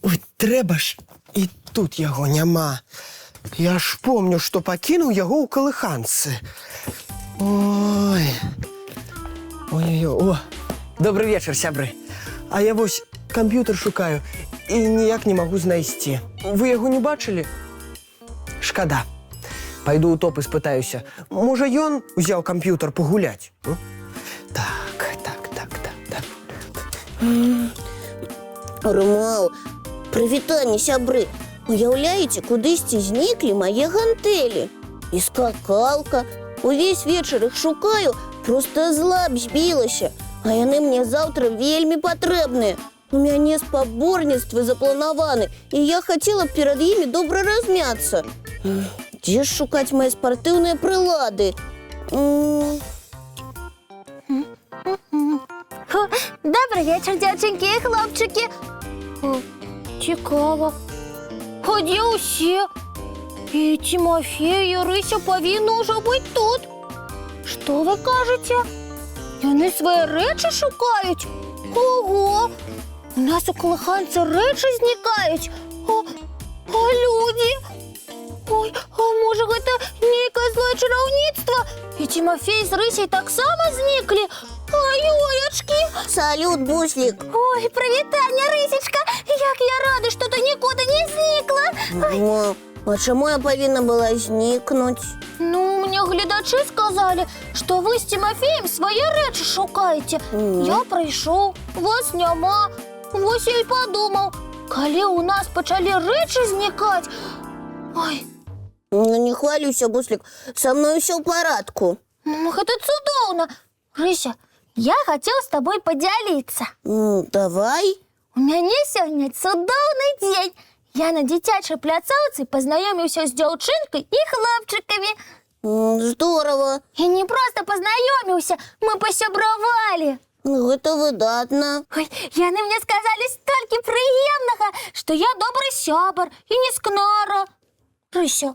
Ой, трэба ж, і тут яго няма. Я ж помню, што пакінуў яго ў калыханцы. Ой. Ой-ой-ой. О, добрый вечар, сябры. А я вось камп'ютар шукаю і ніяк не магу знайсці. Вы яго не бачылі? Шкада. Пайду ў топ і спытаюся. Можа, ён узяў камп'ютар пагуляць? Так. Ромал, прывітанне, сябры. Уяўляеце, кудысьці зніклі мае гантэлі. І скакалка. Увесь вечар іх шукаю, проста зла б збілася. А яны мне заўтра вельмі патрэбныя. У мяне спаборніцтвы запланаваны, і я хацела б перад імі добра размяцца. Дзе ж шукаць мае спартыўныя прылады? Добрый вечер, девчонки и хлопчики. Цікаво. А де усі? І Тимофей, і Рися повинні вже бути тут. Що ви кажете? Вони свої речі шукають? Ого! У нас у колиханці речі зникають. А люди? Ой, а може це нейке зле чарівництво? І Тимофей з Рисею так само зникли? Ой-ой-очки! Салют, Буслик! Ой, привітання, Рисечка! Як я рада, що ти нікуди не зникла! А чому я повинна була зникнуть? Ну, мне глядачи сказали, что вы с Тимофеем свои речи шукаете. Я прийшов, вас нема. Ось я й подумав, коли у нас почали речи зникать. Ой. Ну, не хвалюся, Буслик, со мною все в порядку. Ну, это цудовно. Рыся, я хотел с тобой поделиться. Давай. У меня сегодня цудовный день. Я на дитячій пляцовці познайомився з дівчинкою і хлопчиками. Здорово. І не просто познайомився, ми посябровали. Это выдатно. Ой, яны мне сказали столько приємного, що я добрий сябар і не скнара. Рися,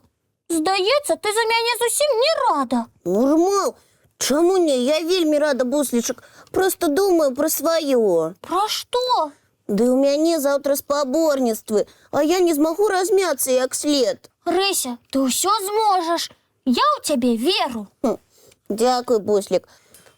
здається, ти за мене зовсім не рада. Нормал. Чому не? Я вельми рада, Бусличек. Просто думаю про свое. Про що? Да у мяне заўтра спаборніцтвы, а я не змагу размяцца як след. Рыся, ты ўсё зможаш. Я ў цябе веру. Дзякуй, Буслик.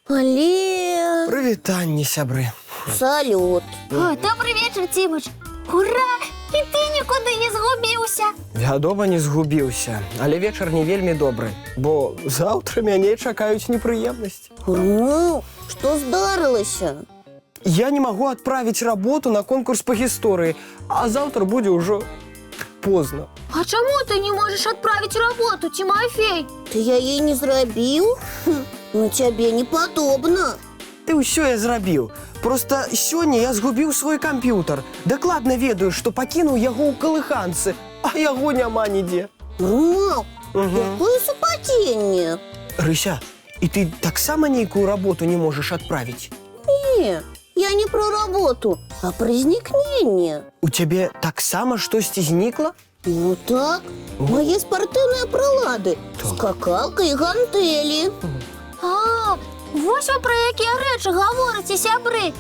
Але... Прывітанне, сябры. Салют. Ой, добрый вечер, Тимыч. Ура! І ты нікуди не згубіўся. Вядома, не згубіўся, але вечар не вельмі добры, бо заўтра мяне чакаюць непрыемнасці. Што здарылася? Я не могу отправить работу на конкурс по истории, а завтра будет уже поздно. А чему ты не можешь отправить работу, Тимофей? Ты я ей не зрабіў? Ну, тебе не падобна. Ты ўсё я зрабіў. Просто сёння я згубіў свой камп'ютар. Дакладна ведаю, што пакінуў яго ў калыханцы, а яго няма нідзе. Якое супадзенне. Рыся, і ты таксама нейкую работу не можаш адправіць? Не, я не про работу, а про знікненне. У цябе таксама штосьці знікла? Ну так, мае спартыўныя прылады, скакалка і гантэлі. А, вось вы пра якія рэчы гаворыце, сябры.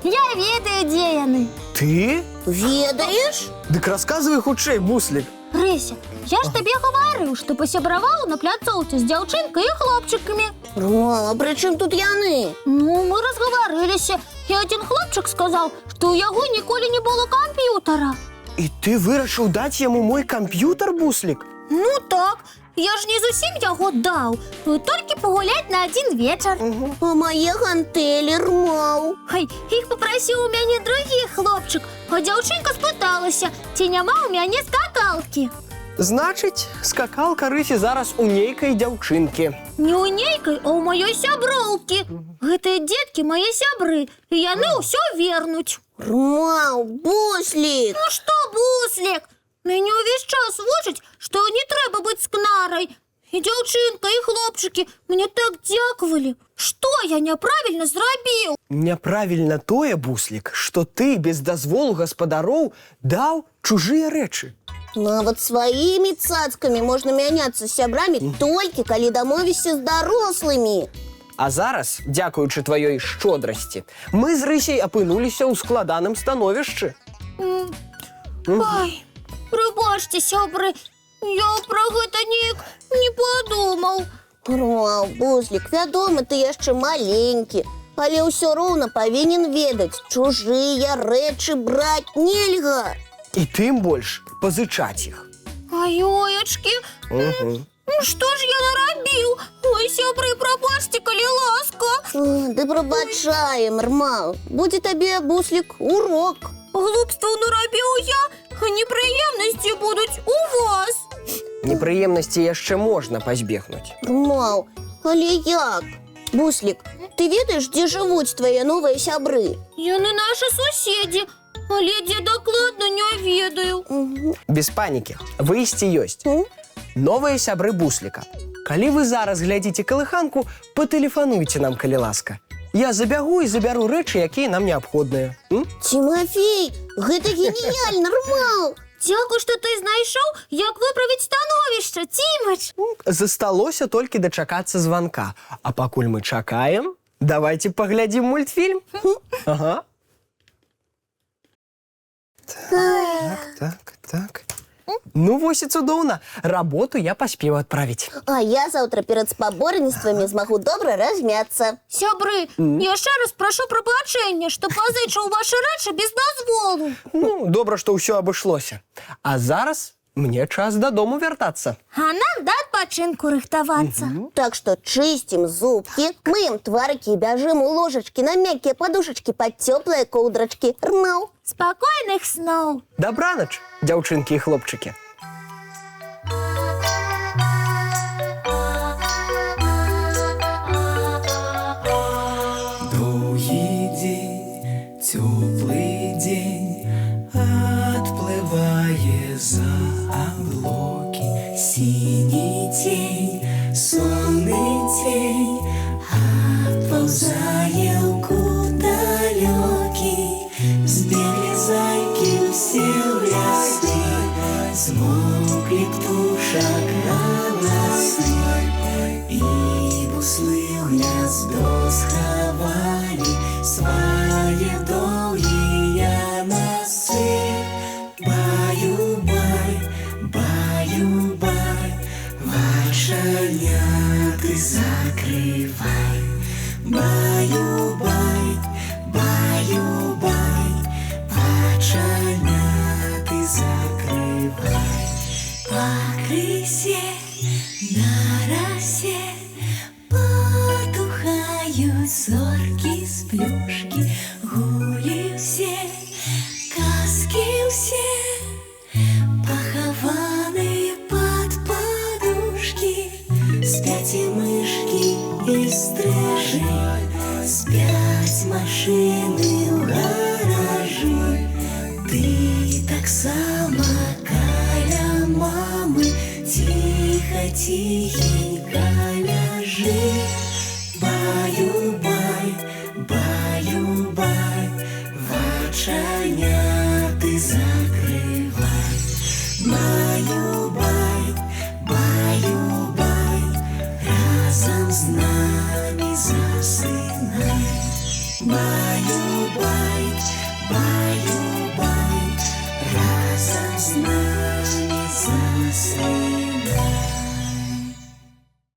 Я ведаю, дзе яны. Ты? Ведаеш? Дык расказвай хутчэй, Буслик. Рыся, я ж табе гаварыў, што пасябраваў на пляцоўцы з дзяўчынкай і хлопчыкамі. А пры чым тут яны? Ну, мы разгаварыліся, і адзін хлопчык сказаў, што ў яго ніколі не было камп'ютара. І ты вырашыў даць яму мой камп'ютар, Буслик? Ну так, я ж не зусім яго даў, толькі пагуляць на адзін вечар. А мае гантэлі, Рмаў. Ой, іх папрасіў у мяне другі хлопчык, а дзяўчынка спыталася, ці няма ў мяне скакалкі. Значыць, скакалка Рысі зараз у нейкай дзяўчынкі. Не ў нейкай, а ў маёй сяброўкі. Гэтыя дзеткі мае сябры, і яны ўсё вернуць. Рмаў, Буслик! Ну што, Буслик? Мяне ўвесь час вучаць, што не трэба быць скнарай. і дзяўчынка, і хлопчыкі мне так дзякавалі. Што я няправільна зрабіў? Няправільна тое, Буслік, што ты без дазволу гаспадароў даў чужыя рэчы. Нават сваімі цацкамі можна мяняцца з сябрамі толькі калі дамовішся з дарослымі. А зараз, дзякуючы тваёй шчодрасці, мы з Рысяй апынуліся ў складаным становішчы. Ай, прабачце, сябры, я пра гэта неяк не падумаў. Рмаў, Буслік, вядома, ты яшчэ маленькі, але ўсё роўна павінен ведаць, чужыя рэчы браць нельга. І тым больш пазычаць іх. Аёечкі, што ж я нарабіў? Ой, сябры, прабачце, калі ласка. Ды прабачаем, Рмаў, будзе табе, Буслік, урок. Глупстваў нарабіў я, а непрыемнасці будуць у вас. Непрыемнасці яшчэ можна пазбегнуць. Рмаў, але як? Буслік, ты ведаеш, дзе жывуць твае новыя сябры? Яны нашы суседзі, але дзе дакладна не ведаю. Без панікі, выйсце ёсць. Новыя сябры Бусліка. Калі вы зараз глядзіце калыханку, патэлефануйце нам, калі ласка. Я забягу і забяру рэчы, якія нам неабходныя. Тимофей, гэта геніяльна, Рмаў! Дзякуй, што ты знайшоў, як выправіць становішча, Цімач. Засталося толькі дачакацца званка. А пакуль мы чакаем, давайте паглядзім мультфільм. Ага. Так. Ну, вось і цудоўна. Работу я паспеў адправіць. А я заўтра перад спаборніцтвамі змагу добра размяцца. Сябры, яшчэ раз прашу прабачэння, што пазычыў вашы рэчы без дазволу. Ну, добра, што ўсё абышлося. А зараз мне час дадому вяртацца. А нам да адпачынку рыхтавацца. Так што чысцім зубкі, мыем тварыкі і бяжым у ложачкі на мяккія падушачкі пад цёплыя коўдрачкі. Рмаў. Спакойных сноў. Дабранач, дзяўчынкі і хлопчыкі. Доўгі дзень, цёплы дзень, адплывае за аблокі. Сіні цень, сонны цень, адпаўзае ў кут далёкі. Збеглі зайкі ўсе ў лясы, змоўклі птушак галасы, і буслы ў гняздо схавалі свае доўгія носы. Баю-бай, баю-бай, вачаняты закрывай. Баю-бай, баю-бай, вачаняты закрывай. Пакрысе на расе потухаюць зоркі з плюшкі. Гулі ўсе, казкі ўсе, пахаваны пад падушкі. Спяць і мышкі і стрыжы, спяць машыны ў гаражы. Ты таксама каля мамы ціха-ціхенька ляжы. Баю-бай, баю-бай, вачаняты закрывай. Баю-бай, баю-бай, разам з намі засынай. Баю-бай, баю-бай, разам з намі засынай.